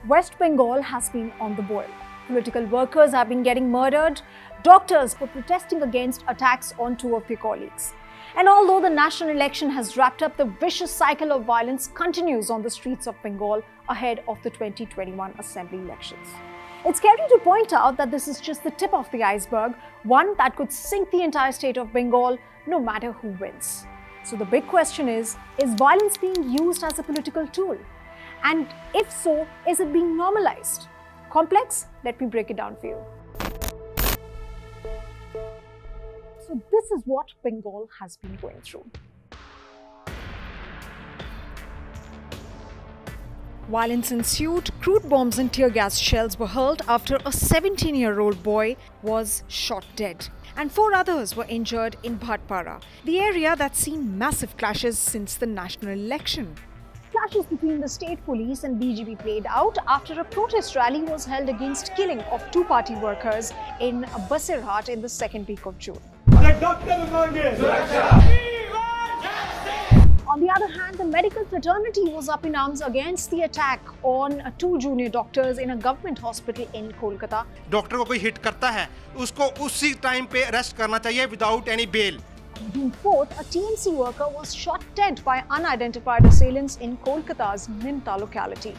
West Bengal has been on the boil. Political workers have been getting murdered. Doctors were protesting against attacks on two of their colleagues. And although the national election has wrapped up, the vicious cycle of violence continues on the streets of Bengal ahead of the 2021 assembly elections. It's scary to point out that this is just the tip of the iceberg, one that could sink the entire state of Bengal no matter who wins. So the big question is violence being used as a political tool? And if so, is it being normalized? Complex? Let me break it down for you. So this is what Bengal has been going through. Violence ensued. Crude bombs and tear gas shells were hurled after a 17-year-old boy was shot dead. And 4 others were injured in Bhatpara, the area that's seen massive clashes since the national election. Clashes between the state police and BJP played out after a protest rally was held against killing of 2 party workers in Basirhat in the second week of June. On the other hand, the medical fraternity was up in arms against the attack on 2 junior doctors in a government hospital in Kolkata. Doctor को कोई hit करता है, उसको उसी time पे arrest करना चाहिए without any bail. On June 4th, a TMC worker was shot dead by unidentified assailants in Kolkata's Nimta locality.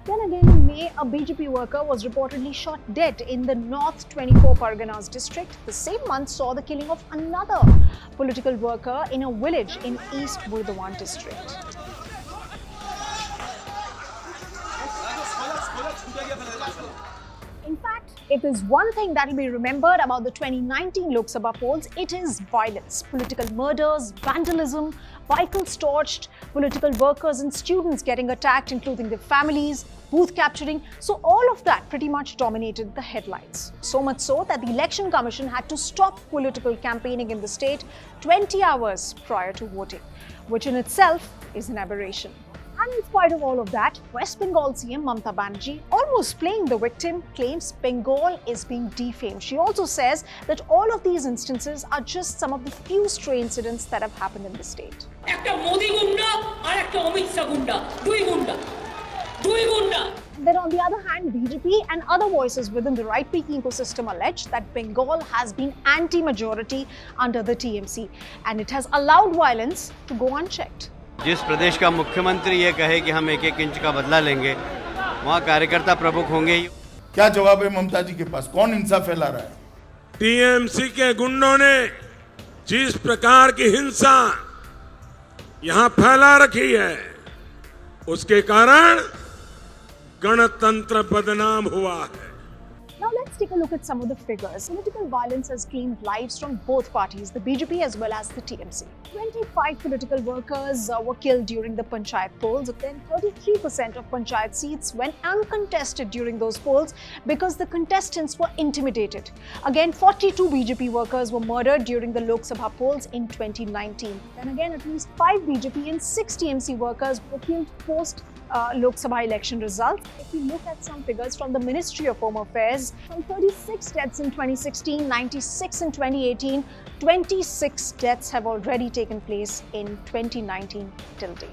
Then again in May, a BJP worker was reportedly shot dead in the North 24 Parganas district. The same month saw the killing of another political worker in a village in East Burdwan district. In fact, if there's one thing that will be remembered about the 2019 Lok Sabha polls, it is violence. Political murders, vandalism, vehicles torched, political workers and students getting attacked, including their families, booth capturing. So all of that pretty much dominated the headlines. So much so that the Election Commission had to stop political campaigning in the state 20 hours prior to voting, which in itself is an aberration. And in spite of all of that, West Bengal CM Mamata Banerjee, almost playing the victim, claims Bengal is being defamed. She also says that all of these instances are just some of the few stray incidents that have happened in the state. Then on the other hand, BJP and other voices within the right-wing ecosystem allege that Bengal has been anti-majority under the TMC and it has allowed violence to go unchecked. जिस प्रदेश का मुख्यमंत्री ये कहे कि हम 1-1 inch का बदला लेंगे, वहाँ कार्यकर्ता प्रमुख होंगे। क्या जवाब है ममता जी के पास? कौन इंसाफ फैला रहा है? टीएमसी के गुंडों ने जिस प्रकार की हिंसा यहाँ फैला रखी है, उसके कारण गणतंत्र बदनाम हुआ है। Now let's take a look at some of the figures. Political violence has claimed lives from both parties, the BJP as well as the TMC. 25 political workers were killed during the Panchayat polls. Then 33% of Panchayat seats went uncontested during those polls because the contestants were intimidated. Again, 42 BJP workers were murdered during the Lok Sabha polls in 2019. Then again, at least 5 BJP and 6 TMC workers were killed post Lok Sabha election results. If we look at some figures from the Ministry of Home Affairs, from 36 deaths in 2016, 96 in 2018, 26 deaths have already taken place in 2019 till date.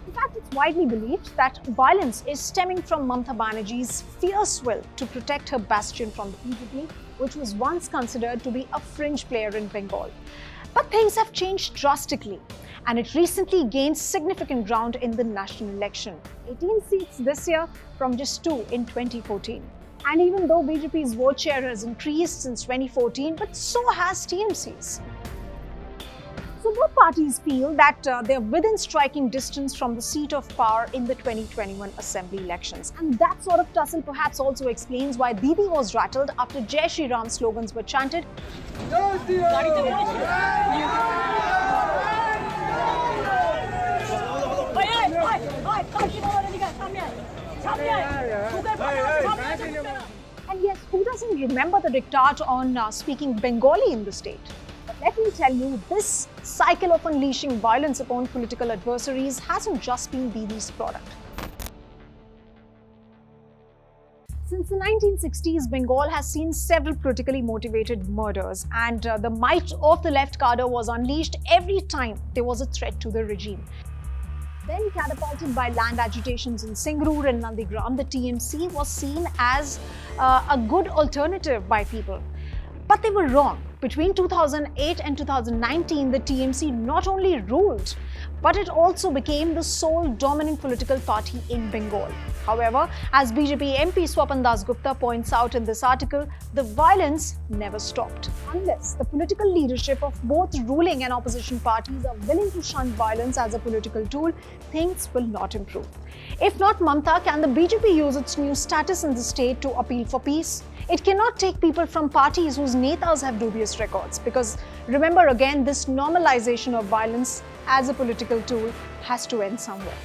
In fact, it's widely believed that violence is stemming from Mamata Banerjee's fierce will to protect her bastion from the BJP, which was once considered to be a fringe player in Bengal. But things have changed drastically, and it recently gained significant ground in the national election. 18 seats this year from just 2 in 2014. And even though BJP's vote share has increased since 2014, but so has TMC's. So both parties feel that they're within striking distance from the seat of power in the 2021 assembly elections. And that sort of tussle perhaps also explains why Didi was rattled after Jai Shri Ram slogans were chanted. And yes, who doesn't remember the diktat on speaking Bengali in the state? But let me tell you, this cycle of unleashing violence upon political adversaries hasn't just been Didi's product. Since the 1960s, Bengal has seen several politically motivated murders, and the might of the left cadre was unleashed every time there was a threat to the regime. Then catapulted by land agitations in Singrur and Nandigram, the TMC was seen as a good alternative by people. But they were wrong. Between 2008 and 2019, the TMC not only ruled, but it also became the sole dominant political party in Bengal. However, as BJP MP Swapan Das Gupta points out in this article, the violence never stopped. Unless the political leadership of both ruling and opposition parties are willing to shun violence as a political tool, things will not improve. If not Mamta, can the BJP use its new status in the state to appeal for peace? It cannot take people from parties whose netas have dubious records, because remember again, this normalization of violence as a political tool has to end somewhere.